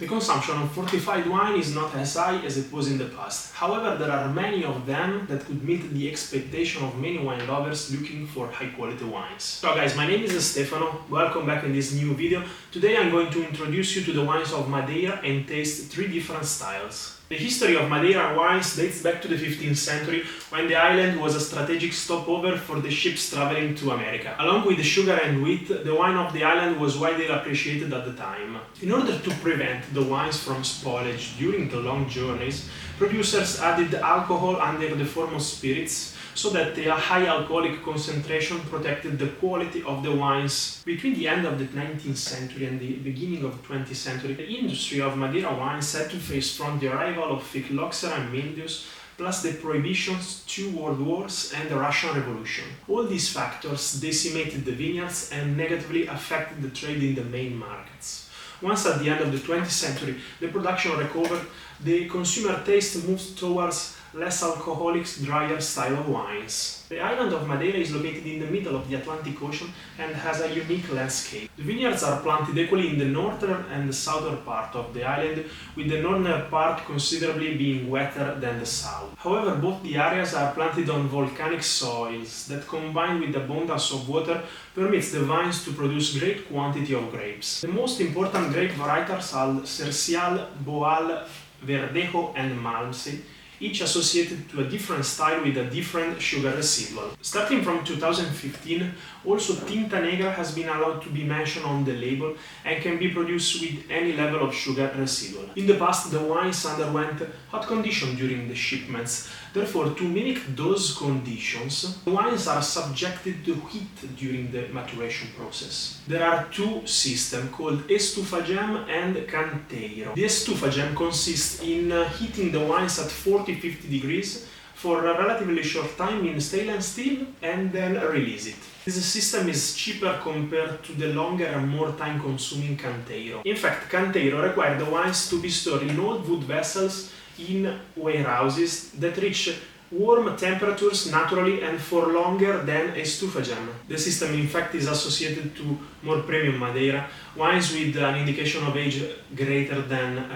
The consumption of fortified wine is not as high as it was in the past. However, there are many of them that could meet the expectation of many wine lovers looking for high-quality wines. Ciao guys, my name is Stefano. Welcome back in this new video. Today I'm going to introduce you to the wines of Madeira and taste 3 different styles. The history of Madeira wines dates back to the 15th century, when the island was a strategic stopover for the ships traveling to America. Along with the sugar and wheat, the wine of the island was widely appreciated at the time. In order to prevent the wines from spoilage during the long journeys, producers added alcohol under the form of spirits, so that the high alcoholic concentration protected the quality of the wines. Between the end of the 19th century and the beginning of the 20th century, the industry of Madeira wines had to face from the arrival of phylloxera and mildews, plus the prohibitions, 2 world wars and the Russian Revolution. All these factors decimated the vineyards and negatively affected the trade in the main markets. Once at the end of the 20th century the production recovered, the consumer taste moved towards less alcoholic, drier style of wines. The island of Madeira is located in the middle of the Atlantic Ocean and has a unique landscape. The vineyards are planted equally in the northern and the southern part of the island, with the northern part considerably being wetter than the south. However, both the areas are planted on volcanic soils that, combined with the abundance of water, permits the vines to produce great quantity of grapes. The most important grape varietals are Cercial, Boal, Verdejo and Malmsey, each associated to a different style with a different sugar residual. Starting from 2015, also Tinta Negra has been allowed to be mentioned on the label and can be produced with any level of sugar residual. In the past, the wines underwent hot conditions during the shipments. Therefore, to mimic those conditions, the wines are subjected to heat during the maturation process. There are 2 systems called estufagem and canteiro. The estufagem consists in heating the wines at 40-50 degrees for a relatively short time in stainless steel and then release it. This system is cheaper compared to the longer and more time-consuming canteiro. In fact, canteiro requires the wines to be stored in old wood vessels in warehouses that reach warm temperatures naturally and for longer than estufagem. The system in fact is associated to more premium Madeira, wines with an indication of age greater than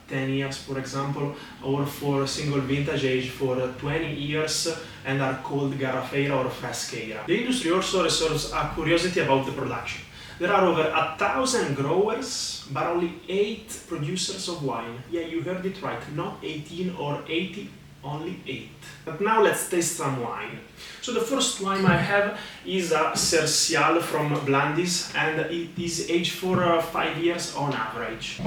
10 years, for example, or for single vintage age for 20 years and are called Garrafeira or Frasqueira. The industry also reserves a curiosity about the production. There are over 1,000 growers, but only 8 producers of wine. Yeah, you heard it right, not 18 or 80, only 8. But now let's taste some wine. So the first wine I have is a Cercial from Blandis, and it is aged for 5 years on average.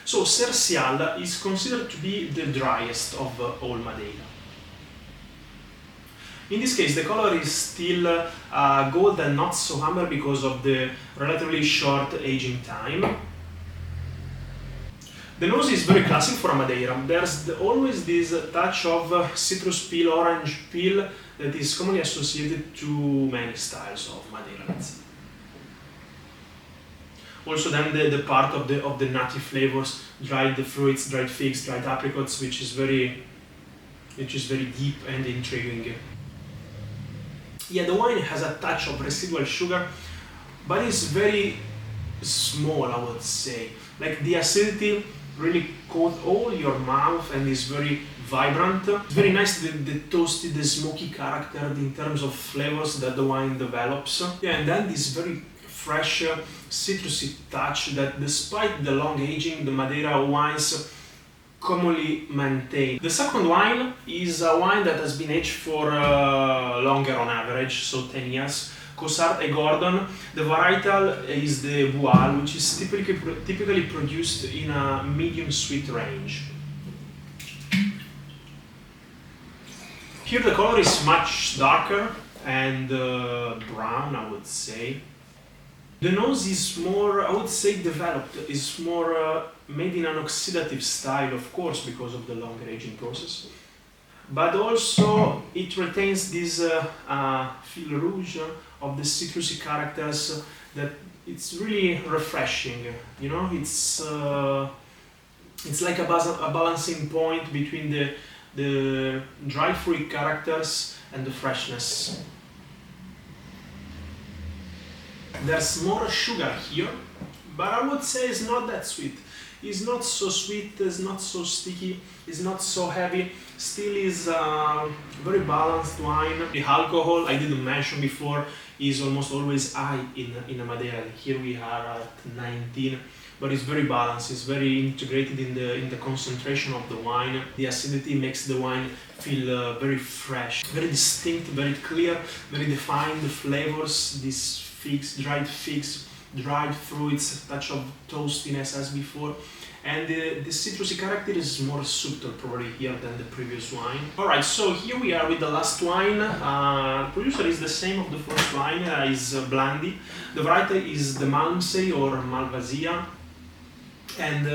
So Cercial is considered to be the driest of all Madeira. In this case, the color is still gold and not so amber because of the relatively short aging time. The nose is very classic for Madeira. There's always this touch of citrus peel, orange peel that is commonly associated to many styles of Madeira. Also then the part of the nutty flavors, dried fruits, dried figs, dried apricots, which is very deep and intriguing. Yeah, the wine has a touch of residual sugar, but it's very small, I would say. Like the acidity really coats all your mouth and is very vibrant. It's very nice, the toasty, the smoky character in terms of flavors that the wine develops. Yeah, and then this very fresh, citrusy touch that, despite the long aging, the Madeira wines commonly maintain. The second wine is a wine that has been aged for longer on average, so 10 years. Cossard et Gordon. The varietal is the Boal, which is typically produced in a medium sweet range. Here the color is much darker and brown, I would say. The nose is more, I would say, developed, is more made in an oxidative style, of course, because of the longer aging process. But also it retains this fil rouge of the citrusy characters that it's really refreshing. You know, it's like a balancing point between the dry fruit characters and the freshness. There's more sugar here, but I would say it's not that sweet. It's not so sweet, it's not so sticky, it's not so heavy, still is a very balanced wine. The alcohol, I didn't mention before, is almost always high in a Madeira. Here we are at 19, but it's very balanced, it's very integrated in the concentration of the wine. The acidity makes the wine feel very fresh, very distinct, very clear, very defined. The flavors, these figs, dried fruits, a touch of toastiness as before, and the citrusy character is more subtle probably here than the previous wine. Alright, so here we are with the last wine. The producer is the same of the first wine, is Blandi. The variety is the Malmsey or Malvasia, and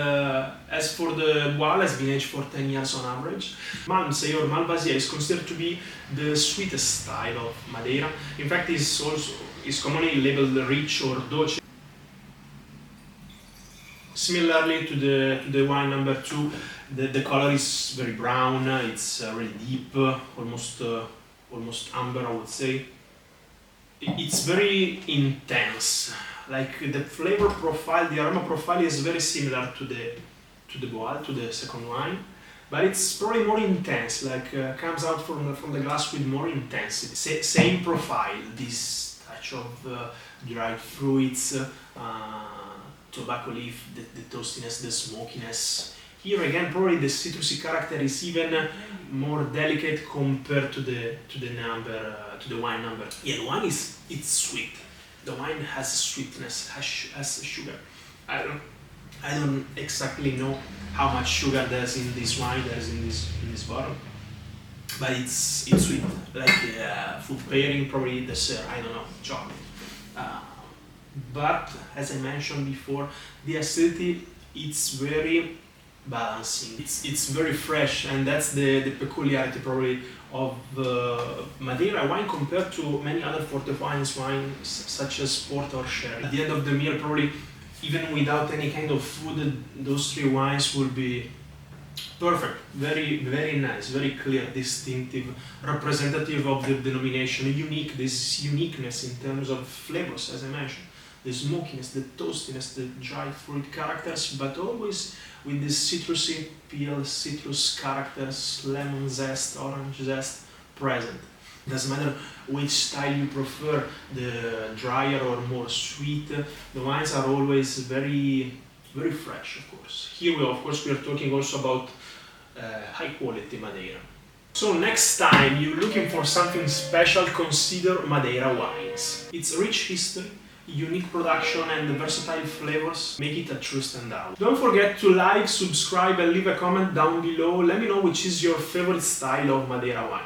as for the Boal, has been aged for 10 years on average. Malmsey or Malvasia is considered to be the sweetest style of Madeira. In fact, is commonly labeled rich or dolce. Similarly to the wine number 2, the color is very brown, it's really deep, almost amber, I would say. It's very intense, like the flavor profile, the aroma profile is very similar to the Boal, to the second wine, but it's probably more intense, like comes out from the glass with more intensity. Same profile, this touch of dried fruits, tobacco leaf, the toastiness, the smokiness. Here again, probably the citrusy character is even more delicate compared to the wine number. Yeah, the wine it's sweet. The wine has sweetness, has sugar. I don't exactly know how much sugar there's in this wine, there's in this bottle, but it's sweet. Like food pairing, probably dessert. I don't know, chocolate. But as I mentioned before, the acidity, it's very balancing. It's very fresh, and that's the peculiarity probably of Madeira wine compared to many other fortified wines such as port or sherry. At the end of the meal, probably even without any kind of food, those 3 wines will be perfect. Very, very nice, very clear, distinctive, representative of the denomination, unique, this uniqueness in terms of flavors, as I mentioned. The smokiness, the toastiness, the dried fruit characters, but always with this citrusy peel, citrus characters, lemon zest, orange zest present. Doesn't matter which style you prefer, the drier or more sweet, the wines are always very, very fresh, of course. Here, we are talking also about high quality Madeira. So next time you're looking for something special, consider Madeira wines. Its rich history, unique production and the versatile flavors make it a true standout. Don't forget to like, subscribe and leave a comment down below. Let me know which is your favorite style of Madeira wine.